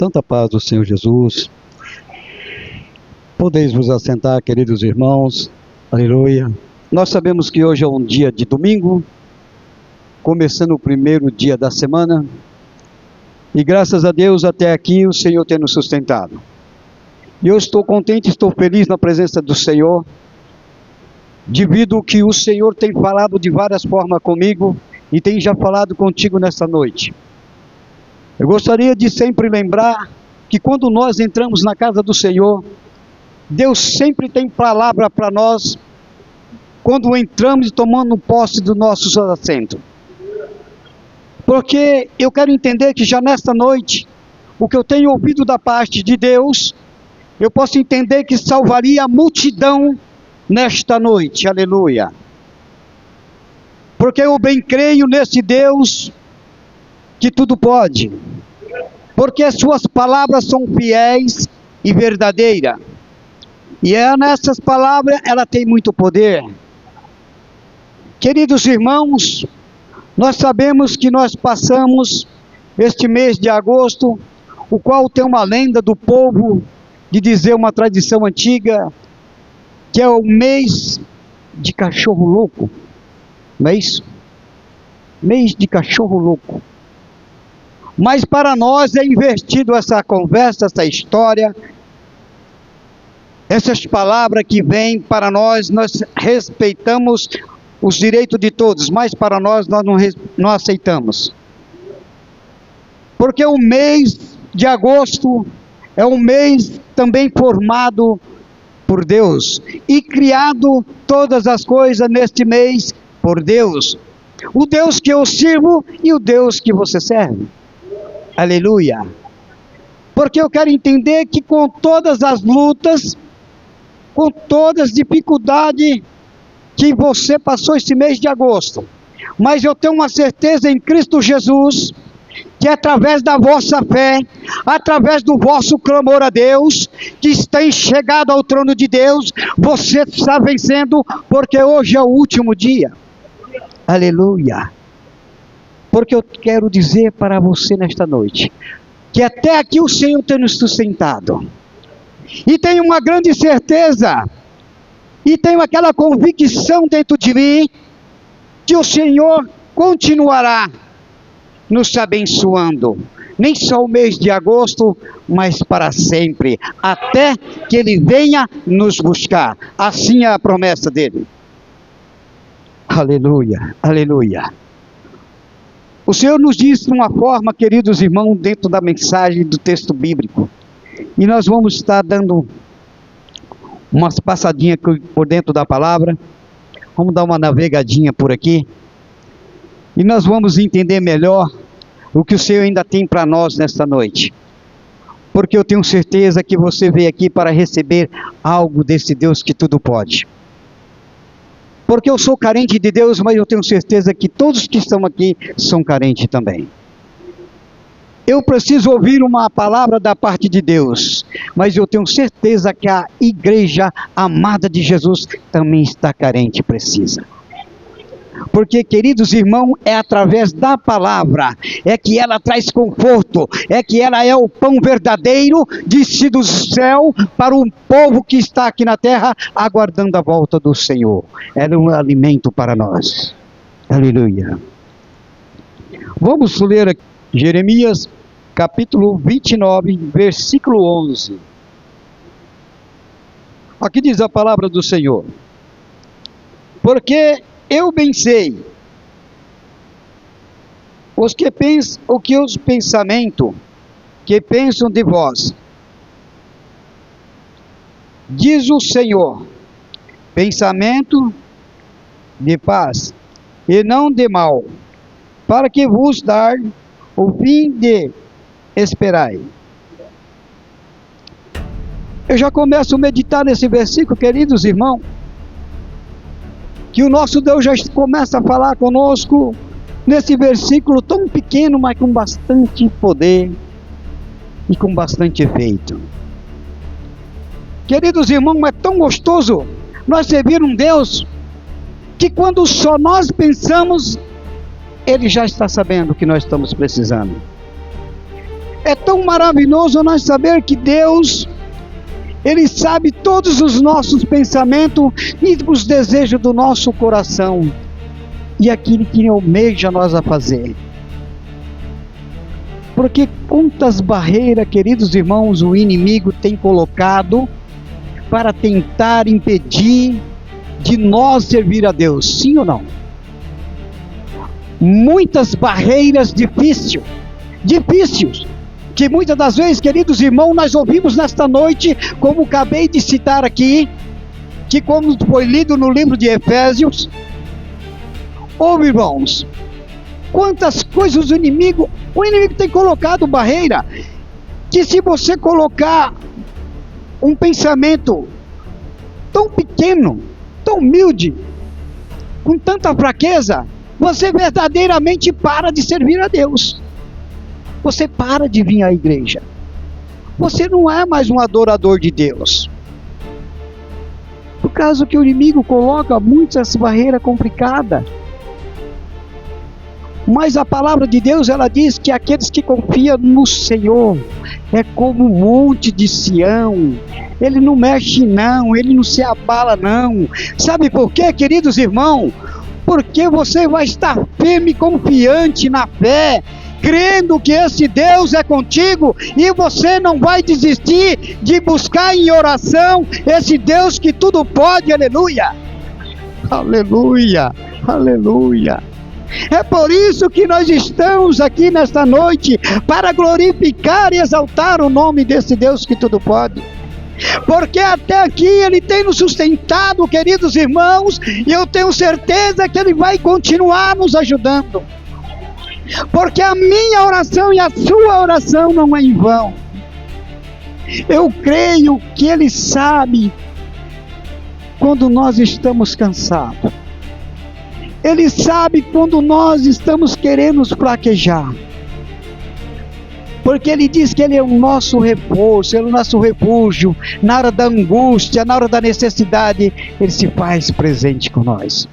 Santa paz do Senhor Jesus. Podeis vos assentar, queridos irmãos. Aleluia. Nós sabemos que hoje é um dia de domingo, começando o primeiro dia da semana. E graças a Deus até aqui o Senhor tem nos sustentado. E eu estou contente, estou feliz na presença do Senhor, devido que o Senhor tem falado de várias formas comigo e tem já falado contigo nessa noite. Eu gostaria de sempre lembrar que quando nós entramos na casa do Senhor, Deus sempre tem palavra para nós, quando entramos e tomando posse do nosso assento. Porque eu quero entender que já nesta noite, o que eu tenho ouvido da parte de Deus, eu posso entender que salvaria a multidão nesta noite, aleluia. Porque eu bem creio nesse Deus que tudo pode, porque as suas palavras são fiéis e verdadeiras, e nessas palavras ela tem muito poder. Queridos irmãos, nós sabemos que nós passamos este mês de agosto, o qual tem uma lenda do povo, de dizer uma tradição antiga, que é o mês de cachorro louco, não é isso? Mês de cachorro louco. Mas para nós é invertido essa conversa, essa história, essas palavras que vêm para nós respeitamos os direitos de todos, mas para nós não aceitamos. Porque o mês de agosto é um mês também formado por Deus, e criado todas as coisas neste mês por Deus. O Deus que eu sirvo e o Deus que você serve. Aleluia. Porque eu quero entender que com todas as lutas, com todas as dificuldades que você passou esse mês de agosto, mas eu tenho uma certeza em Cristo Jesus, que através da vossa fé, através do vosso clamor a Deus, que está chegado ao trono de Deus, você está vencendo, porque hoje é o último dia. Aleluia. Porque eu quero dizer para você nesta noite, que até aqui o Senhor tem nos sustentado, e tenho uma grande certeza, e tenho aquela convicção dentro de mim, que o Senhor continuará nos abençoando, nem só o mês de agosto, mas para sempre, até que Ele venha nos buscar. Assim é a promessa dEle. Aleluia, aleluia. O Senhor nos diz de uma forma, queridos irmãos, dentro da mensagem do texto bíblico, e nós vamos estar dando umas passadinhas por dentro da palavra, vamos dar uma navegadinha por aqui, e nós vamos entender melhor o que o Senhor ainda tem para nós nesta noite, porque eu tenho certeza que você veio aqui para receber algo desse Deus que tudo pode. Porque eu sou carente de Deus, mas eu tenho certeza que todos que estão aqui são carentes também. Eu preciso ouvir uma palavra da parte de Deus, mas eu tenho certeza que a igreja amada de Jesus também está carente e precisa. Porque, queridos irmãos, é através da palavra, é que ela traz conforto, é que ela é o pão verdadeiro, descido do céu, para o povo que está aqui na terra, aguardando a volta do Senhor. Ela é um alimento para nós. Aleluia. Vamos ler aqui, Jeremias, capítulo 29, versículo 11. Aqui diz a palavra do Senhor: porque eu bem sei os pensamentos que pensam de vós, diz o Senhor, pensamento de paz e não de mal, para que vos dar o fim de esperai. Eu já começo a meditar nesse versículo, queridos irmãos, que o nosso Deus já começa a falar conosco nesse versículo tão pequeno, mas com bastante poder e com bastante efeito. Queridos irmãos, é tão gostoso nós servir um Deus que quando só nós pensamos, Ele já está sabendo o que nós estamos precisando. É tão maravilhoso nós saber que Deus, Ele sabe todos os nossos pensamentos e os desejos do nosso coração. E aquilo que almeja nós a fazer. Porque quantas barreiras, queridos irmãos, o inimigo tem colocado para tentar impedir de nós servir a Deus, sim ou não? Muitas barreiras difíceis, que muitas das vezes, queridos irmãos, nós ouvimos nesta noite, como acabei de citar aqui, que como foi lido no livro de Efésios. Ouve, irmãos, quantas coisas o inimigo tem colocado barreira, que se você colocar um pensamento tão pequeno, tão humilde, com tanta fraqueza, você verdadeiramente para de servir a Deus. Você para de vir à igreja. Você não é mais um adorador de Deus. Por causa que o inimigo coloca muitas barreiras complicadas. Mas a palavra de Deus, ela diz que aqueles que confiam no Senhor é como um monte de Sião. Ele não mexe não, ele não se abala não. Sabe por quê, queridos irmãos? Porque você vai estar firme, confiante na fé, crendo que esse Deus é contigo, e você não vai desistir de buscar em oração esse Deus que tudo pode. Aleluia, aleluia, aleluia. É por isso que nós estamos aqui nesta noite, para glorificar e exaltar o nome desse Deus que tudo pode. Porque até aqui Ele tem nos sustentado, queridos irmãos, e eu tenho certeza que Ele vai continuar nos ajudando. Porque a minha oração e a sua oração não é em vão. Eu creio que Ele sabe quando nós estamos cansados. Ele sabe quando nós estamos querendo fraquejar. Porque Ele diz que Ele é o nosso reforço, Ele é o nosso refúgio. Na hora da angústia, na hora da necessidade, Ele se faz presente com nós.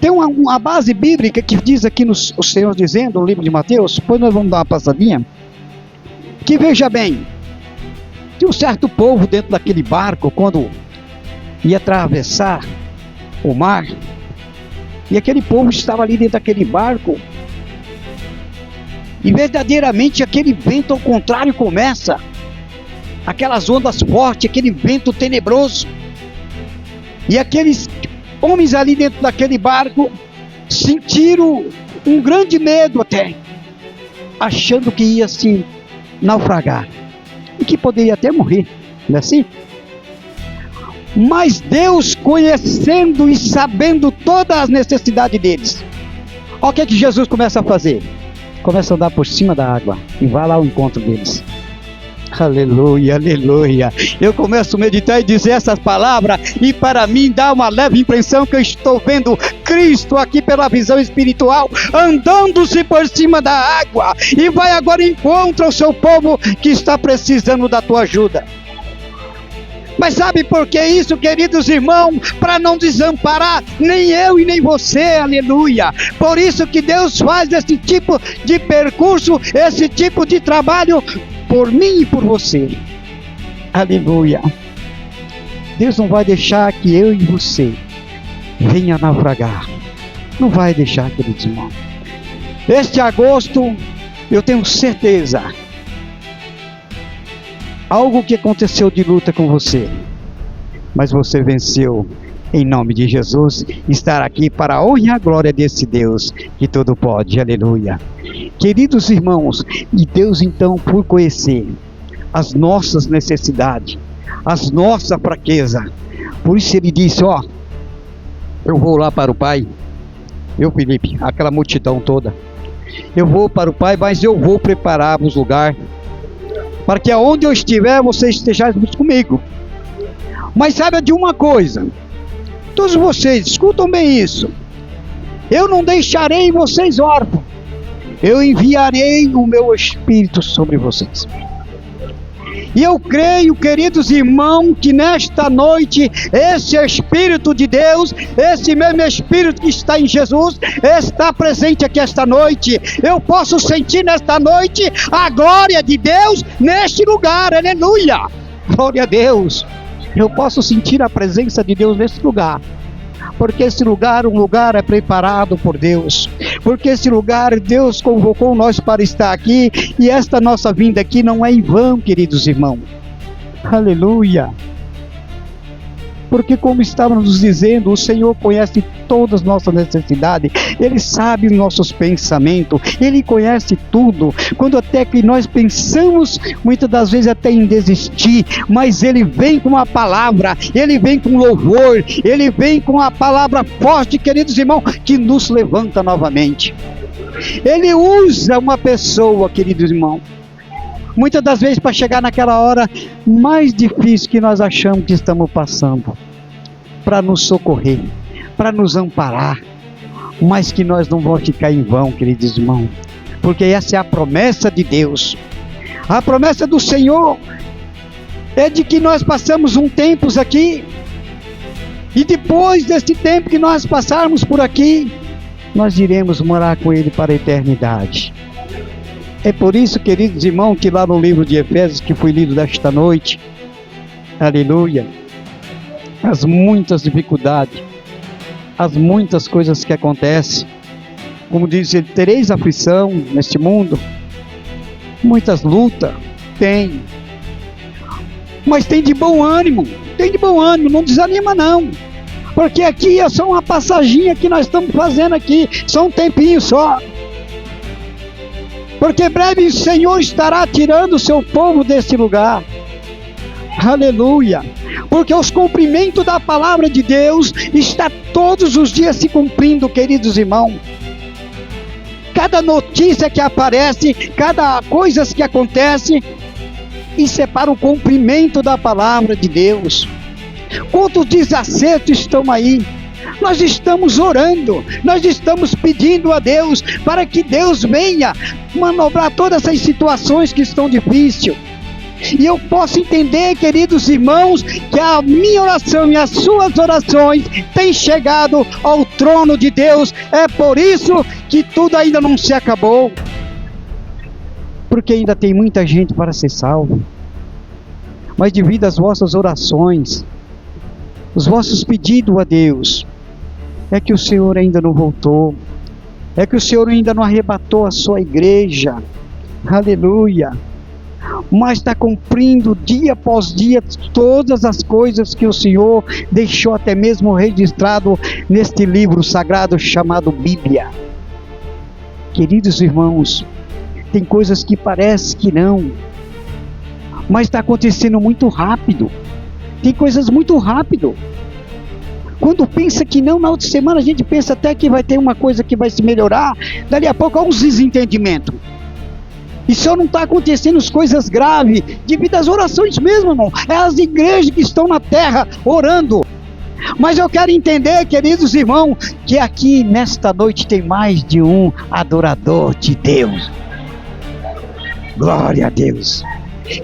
Tem uma base bíblica que diz aqui o Senhor dizendo, no livro de Mateus, depois nós vamos dar uma passadinha, que veja bem, tinha um certo povo dentro daquele barco, quando ia atravessar o mar, e aquele povo estava ali dentro daquele barco, e verdadeiramente aquele vento ao contrário começa, aquelas ondas fortes, aquele vento tenebroso, e aqueles homens ali dentro daquele barco sentiram um grande medo até, achando que ia se naufragar, e que poderia até morrer, não é assim? Mas Deus, conhecendo e sabendo todas as necessidades deles, olha o que Jesus começa a fazer. Começa a andar por cima da água e vai lá ao encontro deles. Aleluia, aleluia. Eu começo a meditar e dizer essas palavras, e para mim dá uma leve impressão que eu estou vendo Cristo aqui pela visão espiritual, andando-se por cima da água, e vai agora encontrar o seu povo que está precisando da tua ajuda. Mas sabe por que isso, queridos irmãos? Para não desamparar nem eu e nem você, aleluia. Por isso que Deus faz esse tipo de percurso, esse tipo de trabalho, por mim e por você, aleluia. Deus não vai deixar que eu e você venha naufragar, não vai deixar, queridos irmãos. Este agosto, eu tenho certeza, algo que aconteceu de luta com você, mas você venceu em nome de Jesus. Estar aqui para a honra e a glória desse Deus que tudo pode, aleluia. Queridos irmãos, e Deus então, por conhecer as nossas necessidades, as nossas fraquezas, por isso Ele disse, ó, eu vou lá para o Pai, eu Felipe, aquela multidão toda, eu vou para o Pai, mas eu vou preparar-vos lugar, para que aonde eu estiver, vocês estejam comigo. Mas saiba de uma coisa, todos vocês, escutam bem isso, eu não deixarei vocês órfãos, eu enviarei o meu Espírito sobre vocês. E eu creio, queridos irmãos, que nesta noite, esse Espírito de Deus, esse mesmo Espírito que está em Jesus, está presente aqui esta noite. Eu posso sentir nesta noite a glória de Deus neste lugar, aleluia! Glória a Deus! Eu posso sentir a presença de Deus neste lugar. Porque esse lugar, um lugar é preparado por Deus. Porque esse lugar, Deus convocou nós para estar aqui. E esta nossa vinda aqui não é em vão, queridos irmãos. Aleluia. Porque como estávamos nos dizendo, o Senhor conhece todas as nossas necessidades. Ele sabe os nossos pensamentos. Ele conhece tudo. Quando até que nós pensamos, muitas das vezes até em desistir. Mas Ele vem com a palavra. Ele vem com louvor. Ele vem com a palavra forte, queridos irmãos, que nos levanta novamente. Ele usa uma pessoa, queridos irmãos, muitas das vezes para chegar naquela hora mais difícil que nós achamos que estamos passando, para nos socorrer, para nos amparar, mas que nós não vamos ficar em vão, queridos irmãos, porque essa é a promessa de Deus. A promessa do Senhor é de que nós passamos um tempo aqui, e depois desse tempo que nós passarmos por aqui, nós iremos morar com Ele para a eternidade. É por isso, queridos irmãos, que lá no livro de Efésios, que foi lido desta noite, aleluia, as muitas dificuldades, as muitas coisas que acontecem, como diz ele, tereis aflição neste mundo, muitas lutas, tem, mas tem de bom ânimo, não desanima não, porque aqui é só uma passaginha que nós estamos fazendo aqui, só um tempinho só. Porque breve o Senhor estará tirando o seu povo desse lugar. Aleluia. Porque os cumprimentos da palavra de Deus está todos os dias se cumprindo, queridos irmãos. Cada notícia que aparece, cada coisa que acontece, isso é para o cumprimento da palavra de Deus. Quantos desacertos estão aí? Nós estamos orando, nós estamos pedindo a Deus para que Deus venha manobrar todas essas situações que estão difíceis. E eu posso entender, queridos irmãos, que a minha oração e as suas orações têm chegado ao trono de Deus. É por isso que tudo ainda não se acabou, porque ainda tem muita gente para ser salvo. Mas devido às vossas orações, os vossos pedidos a Deus, é que o Senhor ainda não voltou, é que o Senhor ainda não arrebatou a sua igreja, aleluia, mas está cumprindo dia após dia todas as coisas que o Senhor deixou até mesmo registrado neste livro sagrado chamado Bíblia. Queridos irmãos, tem coisas que parece que não, mas está acontecendo muito rápido, tem coisas muito rápido. Quando pensa que não, na outra semana a gente pensa até que vai ter uma coisa que vai se melhorar, dali a pouco há uns desentendimentos. E só não está acontecendo as coisas graves, devido às orações mesmo, irmão. É as igrejas que estão na terra orando. Mas eu quero entender, queridos irmãos, que aqui nesta noite tem mais de um adorador de Deus. Glória a Deus.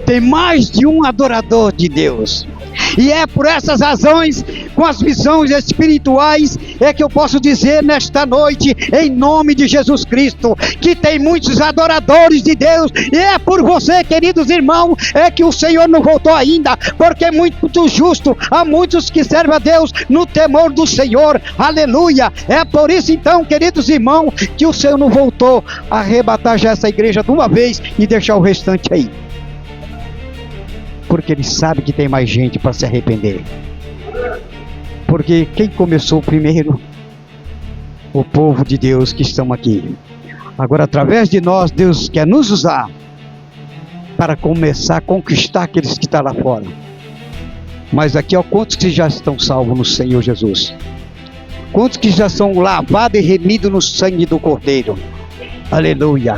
Tem mais de um adorador de Deus. E é por essas razões, com as visões espirituais, é que eu posso dizer nesta noite, em nome de Jesus Cristo, que tem muitos adoradores de Deus, e é por você, queridos irmãos, é que o Senhor não voltou ainda, porque é muito justo, há muitos que servem a Deus no temor do Senhor, aleluia. É por isso então, queridos irmãos, que o Senhor não voltou a arrebatar já essa igreja de uma vez e deixar o restante aí. Porque Ele sabe que tem mais gente para se arrepender. Porque quem começou primeiro? O povo de Deus que estão aqui. Agora, através de nós, Deus quer nos usar para começar a conquistar aqueles que estão lá fora. Mas aqui, ó, quantos que já estão salvos no Senhor Jesus? Quantos que já são lavados e remidos no sangue do Cordeiro? Aleluia!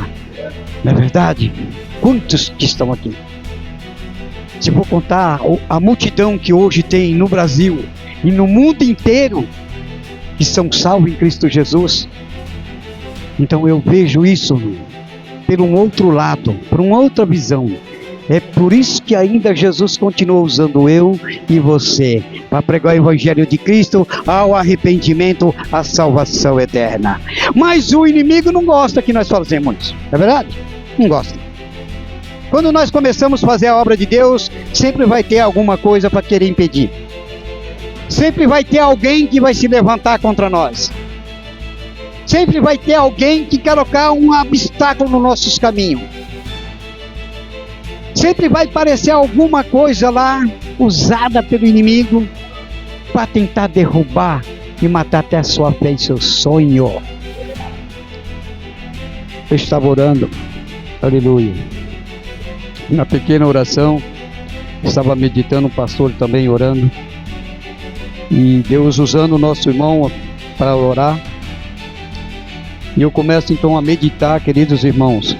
Não é verdade? Quantos que estão aqui? Se for contar a multidão que hoje tem no Brasil e no mundo inteiro, que são salvos em Cristo Jesus, então eu vejo isso por um outro lado, por uma outra visão, É por isso que ainda Jesus continua usando eu e você para pregar o Evangelho de Cristo, ao arrependimento, à salvação eterna. Mas o inimigo não gosta que nós fazemos isso, é verdade? Não gosta. Quando nós começamos a fazer a obra de Deus, sempre vai ter alguma coisa para querer impedir. Sempre vai ter alguém que vai se levantar contra nós. Sempre vai ter alguém que quer colocar um obstáculo nos nossos caminhos. Sempre vai aparecer alguma coisa lá, usada pelo inimigo, para tentar derrubar e matar até a sua fé e seu sonho. Eu estava orando, aleluia, na pequena oração, estava meditando, o pastor também orando, e Deus usando o nosso irmão para orar, e eu começo então a meditar, queridos irmãos.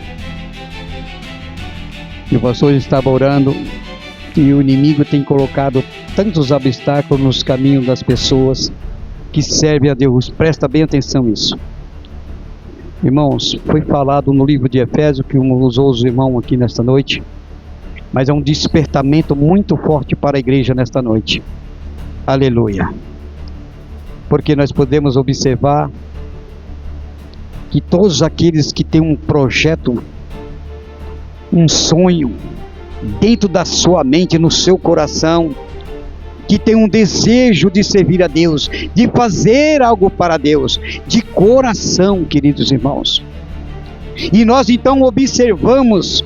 E o pastor estava orando, e o inimigo tem colocado tantos obstáculos nos caminhos das pessoas que servem a Deus. Presta bem atenção nisso. Irmãos, foi falado no livro de Efésios, que usou os irmãos aqui nesta noite, mas é um despertamento muito forte para a igreja nesta noite. Aleluia. Porque nós podemos observar que todos aqueles que têm um projeto, um sonho dentro da sua mente, no seu coração, que tem um desejo de servir a Deus, de fazer algo para Deus, de coração, queridos irmãos. E nós então observamos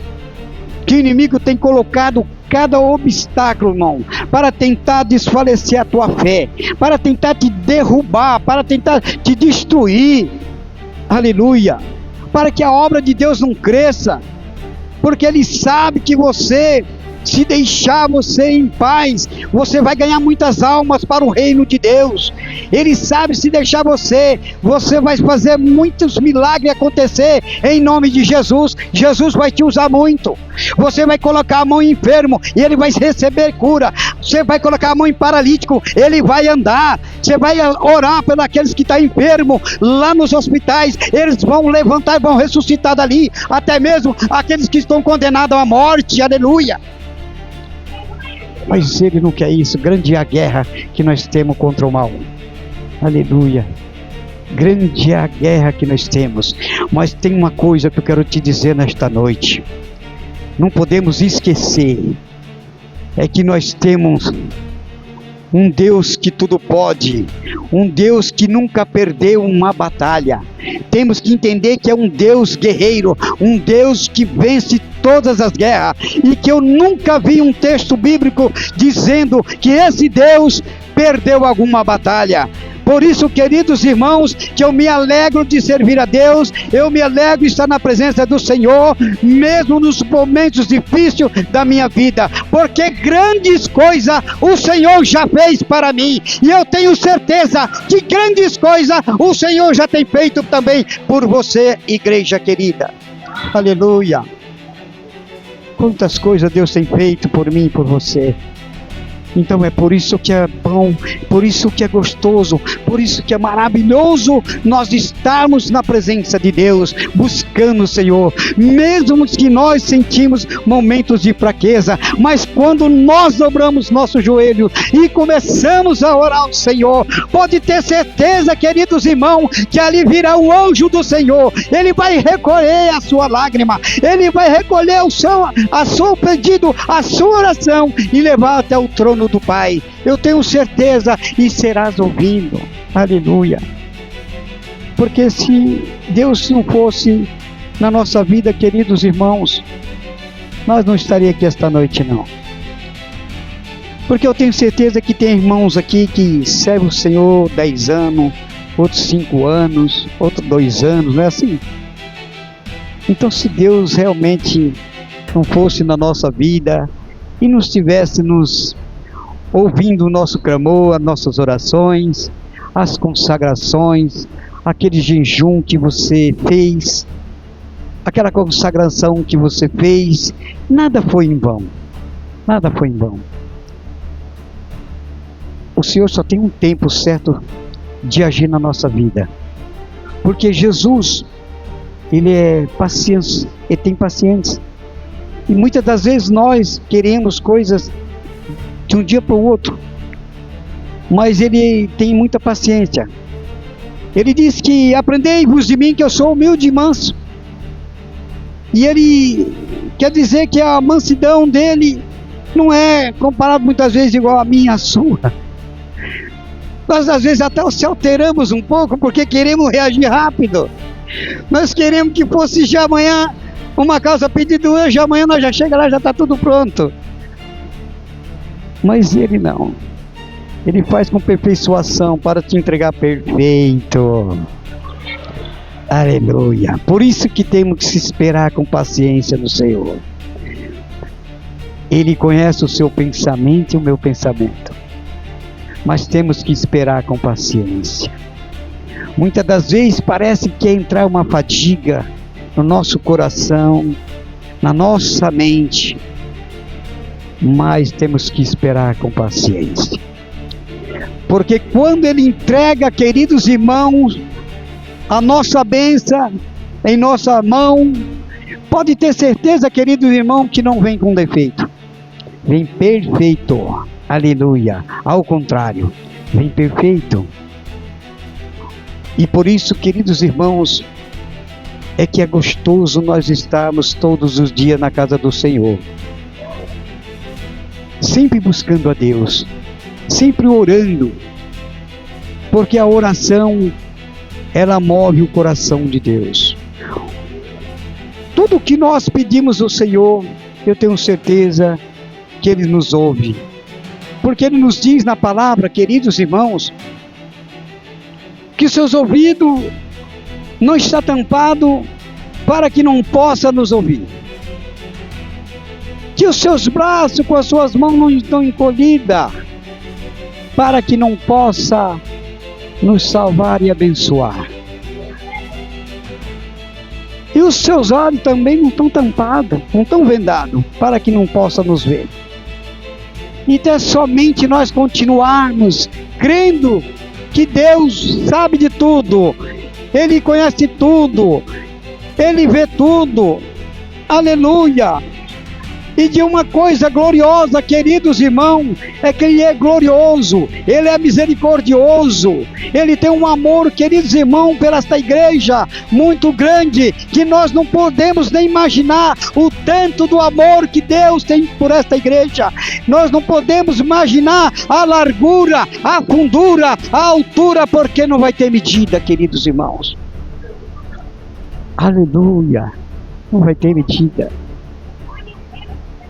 que o inimigo tem colocado cada obstáculo, irmão, para tentar desfalecer a tua fé, para tentar te derrubar, para tentar te destruir, aleluia, para que a obra de Deus não cresça, porque ele sabe que você, se deixar você em paz, você vai ganhar muitas almas para o reino de Deus. Ele sabe, se deixar você vai fazer muitos milagres acontecer em nome de Jesus. Jesus vai te usar muito. Você vai colocar a mão em enfermo e ele vai receber cura. Você vai colocar a mão em paralítico, ele vai andar. Você vai orar pelos aqueles que estão enfermos lá nos hospitais, eles vão levantar e vão ressuscitar dali. Até mesmo aqueles que estão condenados à morte, aleluia. Mas ele não quer isso. Grande é a guerra que nós temos contra o mal, aleluia. Grande é a guerra que nós temos. Mas tem uma coisa que eu quero te dizer nesta noite, não podemos esquecer, é que nós temos um Deus que tudo pode, um Deus que nunca perdeu uma batalha. Temos que entender que é um Deus guerreiro, um Deus que vence todas as guerras, e que eu nunca vi um texto bíblico dizendo que esse Deus perdeu alguma batalha. Por isso, queridos irmãos, que eu me alegro de servir a Deus, eu me alegro de estar na presença do Senhor, mesmo nos momentos difíceis da minha vida, porque grandes coisas o Senhor já fez para mim, e eu tenho certeza que grandes coisas o Senhor já tem feito também por você, igreja querida, aleluia. Quantas coisas Deus tem feito por mim e por você. Então é por isso que é bom, por isso que é gostoso, por isso que é maravilhoso nós estarmos na presença de Deus, buscando o Senhor, mesmo que nós sentimos momentos de fraqueza, mas quando nós dobramos nosso joelho e começamos a orar ao Senhor, pode ter certeza, queridos irmãos, que ali virá o anjo do Senhor, ele vai recolher a sua lágrima, ele vai recolher o seu pedido, a sua oração e levar até o trono do Pai. Eu tenho certeza, e serás ouvido, aleluia. Porque se Deus não fosse na nossa vida, queridos irmãos, nós não estaríamos aqui esta noite, não. Porque eu tenho certeza que tem irmãos aqui que servem o Senhor 10 anos, outros 5 anos, outros 2 anos, não é assim? Então, se Deus realmente não fosse na nossa vida e não estivesse nos ouvindo o nosso clamor, as nossas orações, as consagrações, aquele jejum que você fez, aquela consagração que você fez, nada foi em vão, nada foi em vão. O Senhor só tem um tempo certo de agir na nossa vida, porque Jesus, ele é paciente, ele tem paciência, E muitas das vezes nós queremos coisas de um dia para o outro, mas Ele tem muita paciência. Ele diz que aprendei-vos de mim, que eu sou humilde e manso. E Ele quer dizer que a mansidão dele não é comparado muitas vezes igual a minha, a sua. Nós às vezes até se alteramos um pouco porque queremos reagir rápido. Nós queremos que fosse já amanhã uma causa pedida hoje, amanhã nós já chega lá, já está tudo pronto. Mas Ele não. Ele faz com perfeiçoação para te entregar perfeito. Aleluia. Por isso que temos que se esperar com paciência no Senhor. Ele conhece o seu pensamento e o meu pensamento. Mas temos que esperar com paciência. Muitas das vezes parece que entrar uma fadiga no nosso coração, na nossa mente. Mas temos que esperar com paciência. Porque quando Ele entrega, queridos irmãos, a nossa bênção em nossa mão, pode ter certeza, queridos irmãos, que não vem com defeito. Vem perfeito. Aleluia. Ao contrário, vem perfeito. E por isso, queridos irmãos, é que é gostoso nós estarmos todos os dias na casa do Senhor. Sempre buscando a Deus. Sempre orando. Porque a oração, ela move o coração de Deus. Tudo que nós pedimos ao Senhor, eu tenho certeza que Ele nos ouve. Porque Ele nos diz na palavra, queridos irmãos, que seus ouvidos não estão tampados para que não possa nos ouvir. Que os seus braços com as suas mãos não estão encolhidas para que não possa nos salvar e abençoar. E os seus olhos também não estão tampados, não estão vendados, para que não possa nos ver. Então é somente nós continuarmos crendo que Deus sabe de tudo, Ele conhece tudo, Ele vê tudo, aleluia. E de uma coisa gloriosa, queridos irmãos, é que Ele é glorioso, Ele é misericordioso, Ele tem um amor, queridos irmãos, pela esta igreja, muito grande, que nós não podemos nem imaginar o tanto do amor que Deus tem por esta igreja. Nós não podemos imaginar a largura, a fundura, a altura, porque não vai ter medida, queridos irmãos. Aleluia, não vai ter medida.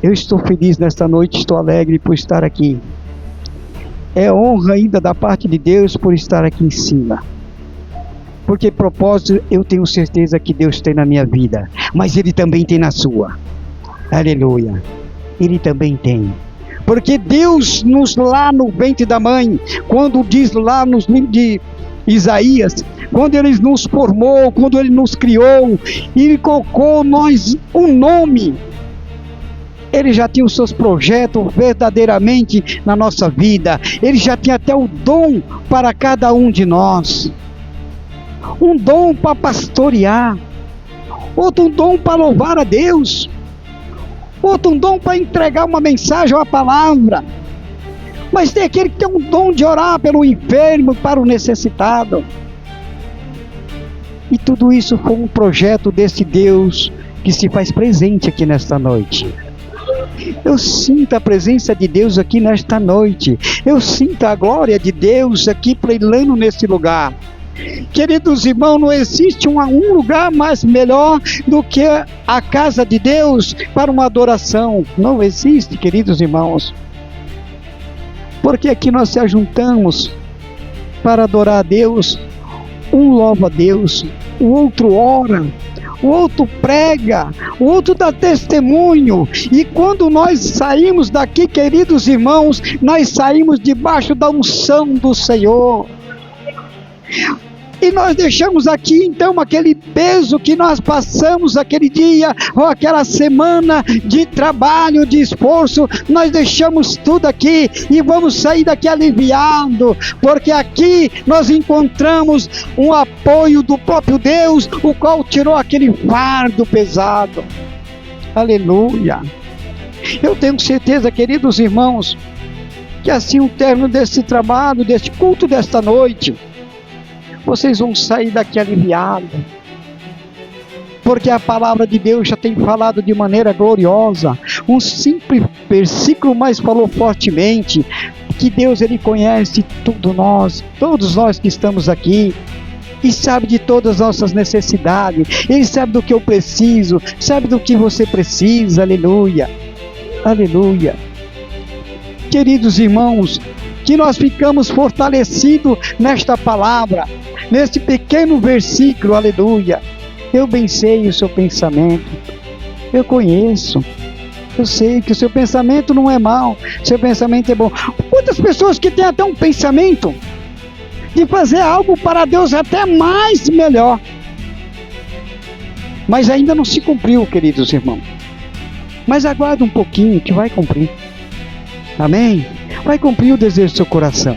Eu estou feliz nesta noite, estou alegre por estar aqui. É honra ainda da parte de Deus por estar aqui em cima. Porque propósito eu tenho certeza que Deus tem na minha vida, mas Ele também tem na sua. Aleluia. Ele também tem. Porque Deus lá no ventre da mãe, quando diz lá nos livros de Isaías, quando Ele nos formou, quando Ele nos criou, Ele colocou nós um nome. Ele já tinha os seus projetos verdadeiramente na nossa vida. Ele já tinha até o dom para cada um de nós. Um dom para pastorear. Outro dom para louvar a Deus. Outro dom para entregar uma mensagem ou uma palavra. Mas tem aquele que tem um dom de orar pelo enfermo, para o necessitado. E tudo isso foi um projeto desse Deus que se faz presente aqui nesta noite. Eu sinto a presença de Deus aqui nesta noite. Eu sinto a glória de Deus aqui plenando nesse lugar. Queridos irmãos, não existe um lugar mais melhor do que a casa de Deus para uma adoração. Não existe, queridos irmãos. Porque aqui nós se ajuntamos para adorar a Deus. Um louva a Deus, o outro ora, o outro prega, o outro dá testemunho. E quando nós saímos daqui, queridos irmãos, nós saímos debaixo da unção do Senhor. E nós deixamos aqui então aquele peso que nós passamos aquele dia, ou aquela semana de trabalho, de esforço, nós deixamos tudo aqui e vamos sair daqui aliviado, porque aqui nós encontramos um apoio do próprio Deus, o qual tirou aquele fardo pesado. Aleluia. Eu tenho certeza, queridos irmãos, que assim o término desse trabalho, deste culto desta noite, vocês vão sair daqui aliviados, porque a palavra de Deus já tem falado de maneira gloriosa. Um simples versículo, mas falou fortemente que Deus, Ele conhece todos nós que estamos aqui, e sabe de todas as nossas necessidades. Ele sabe do que eu preciso, sabe do que você precisa. Aleluia, aleluia. Queridos irmãos, que nós ficamos fortalecidos nesta palavra, neste pequeno versículo. Aleluia. Eu bem sei o seu pensamento, eu conheço, eu sei que o seu pensamento não é mau, seu pensamento é bom. Quantas pessoas que têm até um pensamento de fazer algo para Deus até mais melhor, mas ainda não se cumpriu, queridos irmãos. Mas aguarda um pouquinho que vai cumprir. Amém? Vai cumprir o desejo do seu coração,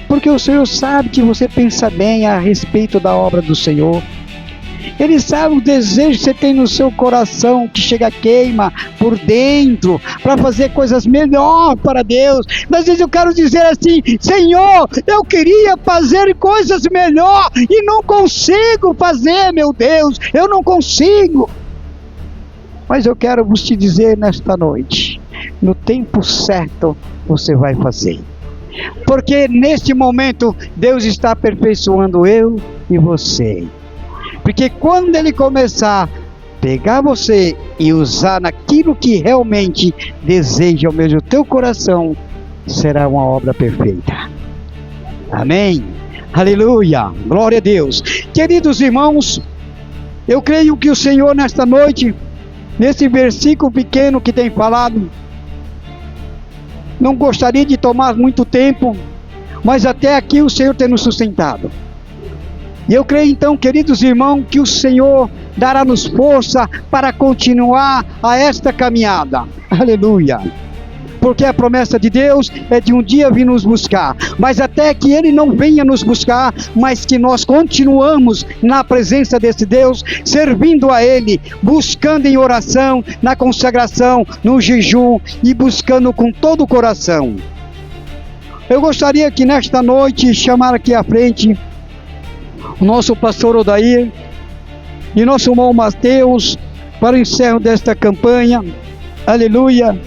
porque o Senhor sabe que você pensa bem a respeito da obra do Senhor. Ele sabe o desejo que você tem no seu coração, que chega, queima por dentro, para fazer coisas melhor para Deus. Mas às vezes eu quero dizer assim: Senhor, eu queria fazer coisas melhor e não consigo fazer, meu Deus, eu não consigo. Mas eu quero vos te dizer nesta noite, no tempo certo você vai fazer, porque neste momento Deus está aperfeiçoando eu e você. Porque quando Ele começar a pegar você e usar naquilo que realmente deseja o mesmo teu coração, será uma obra perfeita. Amém? Aleluia! Glória a Deus! Queridos irmãos, eu creio que o Senhor nesta noite, nesse versículo pequeno que tem falado, não gostaria de tomar muito tempo, mas até aqui o Senhor tem nos sustentado. E eu creio então, queridos irmãos, que o Senhor dará-nos força para continuar a esta caminhada. Aleluia! Porque a promessa de Deus é de um dia vir nos buscar, mas até que Ele não venha nos buscar, mas que nós continuamos na presença desse Deus, servindo a Ele, buscando em oração, na consagração, no jejum e buscando com todo o coração. Eu gostaria que nesta noite chamar aqui à frente o nosso pastor Odair e nosso irmão Mateus para o encerro desta campanha. Aleluia!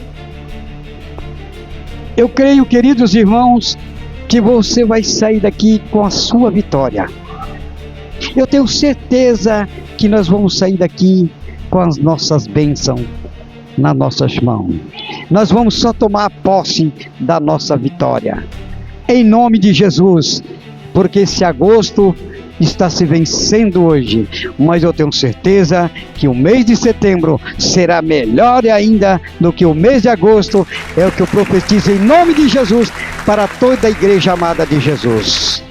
Eu creio, queridos irmãos, que você vai sair daqui com a sua vitória. Eu tenho certeza que nós vamos sair daqui com as nossas bênçãos nas nossas mãos. Nós vamos só tomar posse da nossa vitória, em nome de Jesus, porque esse agosto está se vencendo hoje, mas eu tenho certeza que o mês de setembro será melhor ainda do que o mês de agosto. É o que eu profetizo em nome de Jesus para toda a igreja amada de Jesus.